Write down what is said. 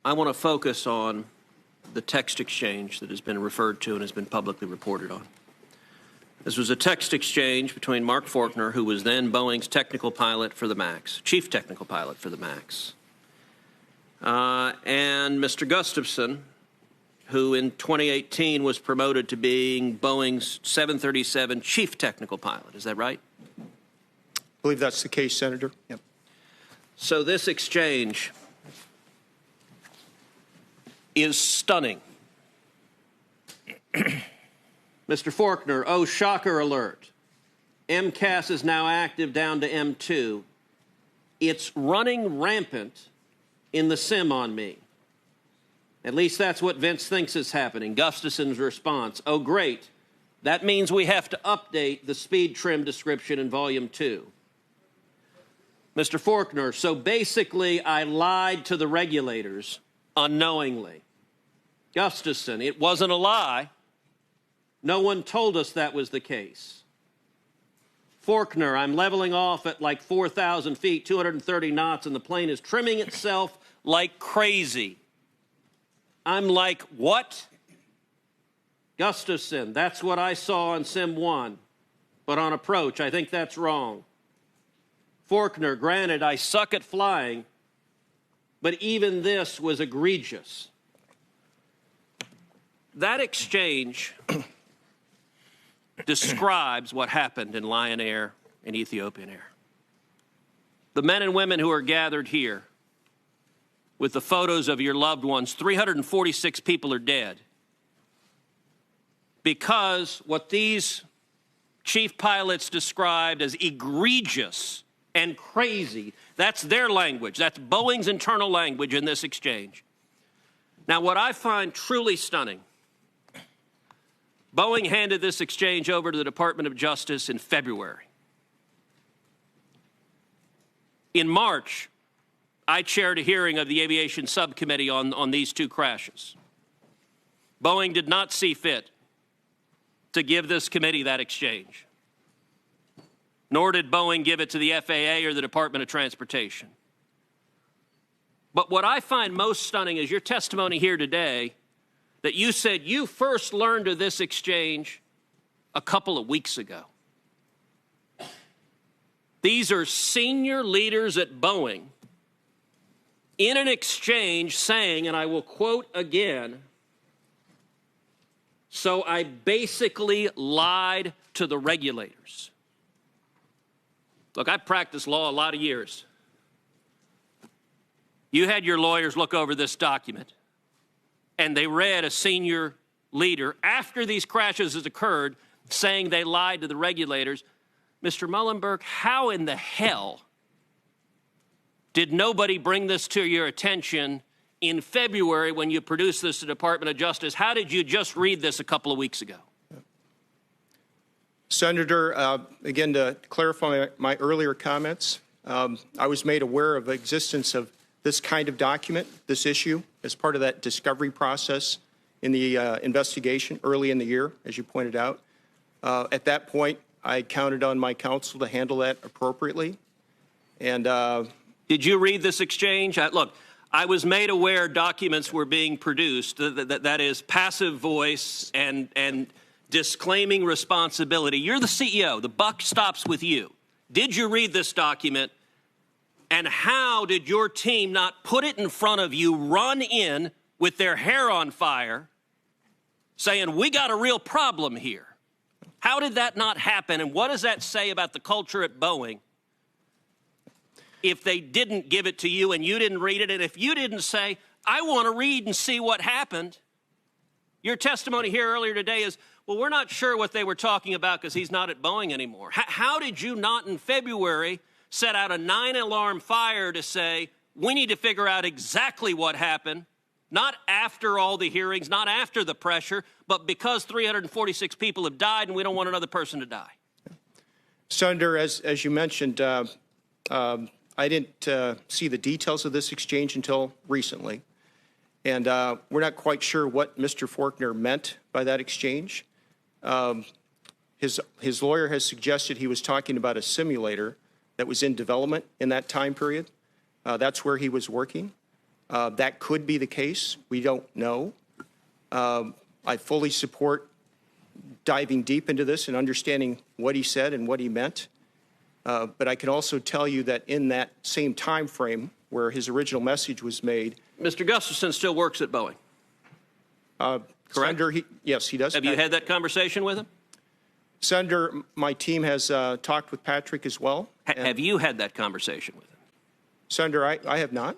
I want to focus on the text exchange that has been referred to and has been publicly reported on. This was a text exchange between Mark Faulkner, who was then Boeing's technical pilot for the MAX, chief technical pilot for the MAX, and Mr. Gustafson, who in 2018 was promoted to being Boeing's 737 chief technical pilot. Is that right? I believe that's the case, Senator. Yep. So this exchange is stunning. Mr. Faulkner, oh, shocker alert. MCAS is now active down to M2. It's running rampant in the sim on me. At least that's what Vince thinks is happening. Gustafson's response, oh, great. That means we have to update the speed trim description in Volume 2. Mr. Faulkner, so basically I lied to the regulators unknowingly. Gustafson, it wasn't a lie. No one told us that was the case. Faulkner, I'm leveling off at like 4,000 feet, 230 knots, and the plane is trimming itself like crazy. I'm like, what? Gustafson, that's what I saw on Sim 1, but on approach, I think that's wrong. Faulkner, granted, I suck at flying, but even this was egregious. That exchange describes what happened in Lion Air and Ethiopian Air. The men and women who are gathered here with the photos of your loved ones, 346 people are dead because what these chief pilots described as egregious and crazy, that's their language. That's Boeing's internal language in this exchange. Now, what I find truly stunning, Boeing handed this exchange over to the Department of Justice in February. In March, I chaired a hearing of the Aviation Subcommittee on these two crashes. Boeing did not see fit to give this committee that exchange, nor did Boeing give it to the FAA or the Department of Transportation. But what I find most stunning is your testimony here today that you said you first learned of this exchange a couple of weeks ago. These are senior leaders at Boeing in an exchange saying, and I will quote again, so I basically lied to the regulators. Look, I've practiced law a lot of years. You had your lawyers look over this document, and they read a senior leader after these crashes has occurred saying they lied to the regulators. Mr. Muilenburg, how in the hell did nobody bring this to your attention in February when you produced this to the Department of Justice? How did you just read this a couple of weeks ago? Senator, again, to clarify my earlier comments, I was made aware of the existence of this kind of document, this issue, as part of that discovery process in the investigation early in the year, as you pointed out. At that point, I counted on my counsel to handle that appropriately. And did you read this exchange? Look, I was made aware documents were being produced, that is passive voice and disclaiming responsibility. You're the CEO. The buck stops with you. Did you read this document? And how did your team not put it in front of you, run in with their hair on fire, saying, we got a real problem here? How did that not happen? And what does that say about the culture at Boeing if they didn't give it to you and you didn't read it? And if you didn't say, I want to read and see what happened? Your testimony here earlier today is, well, we're not sure what they were talking about because he's not at Boeing anymore. How did you not in February set out a 9-alarm fire to say, we need to figure out exactly what happened, not after all the hearings, not after the pressure, but because 346 people have died and we don't want another person to die? Senator, as you mentioned, I didn't see the details of this exchange until recently. And we're not quite sure what Mr. Faulkner meant by that exchange. His lawyer has suggested he was talking about a simulator that was in development in that time period. That's where he was working. That could be the case. We don't know. I fully support diving deep into this and understanding what he said and what he meant. But I can also tell you that in that same time frame where his original message was made, Mr. Gustafson still works at Boeing. Correct? Senator, yes, he does. Have you had that conversation with him? Senator, my team has talked with Patrick as well. Have you had that conversation with him? Senator, I have not.